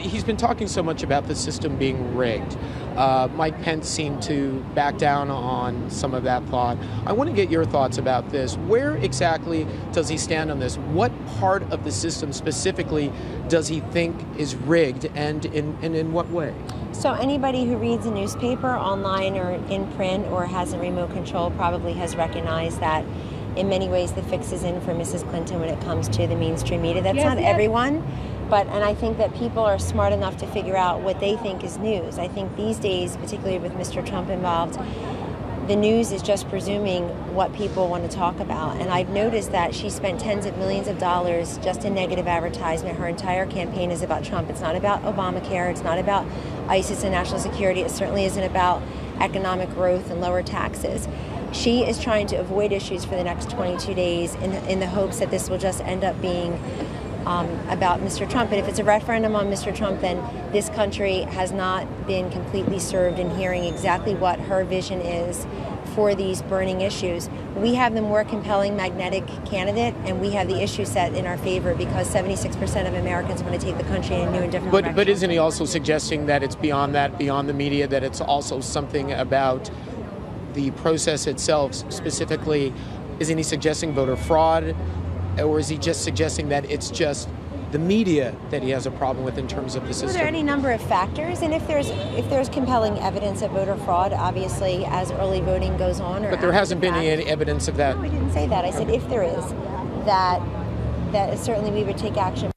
he's been talking so much about the system being rigged. Mike Pence seemed to back down on some of that thought. I want to get your thoughts about this. Where exactly does he stand on this? What part of the system specifically does he think is rigged, and in what way? So anybody who reads a newspaper online or in print or has a remote control probably has recognized that in many ways the fix is in for Mrs. Clinton when it comes to the mainstream media. That's not everyone, and I think that people are smart enough to figure out what they think is news. I think these days, particularly with Mr. Trump involved, the news is just presuming what people want to talk about. And I've noticed that she spent tens of millions of dollars just in negative advertisement. Her entire campaign is about Trump. It's not about Obamacare. It's not about ISIS and national security. It certainly isn't about economic growth and lower taxes. She is trying to avoid issues for the next 22 days in the hopes that this will just end up being about Mr. Trump. And if it's a referendum on Mr. Trump, then this country has not been completely served in hearing exactly what her vision is for these burning issues. We have the more compelling magnetic candidate, and we have the issue set in our favor because 76% of Americans want to take the country in a new and different direction. But isn't he also suggesting that it's beyond that, beyond the media, that it's also something about the process itself specifically? Isn't he suggesting voter fraud? Or is he just suggesting that it's just the media that he has a problem with in terms of the system? Well, there are any number of factors, and if there's compelling evidence of voter fraud, obviously, as early voting goes on. But there hasn't been any evidence of that. No, I didn't say that. I said if there is, that certainly we would take action.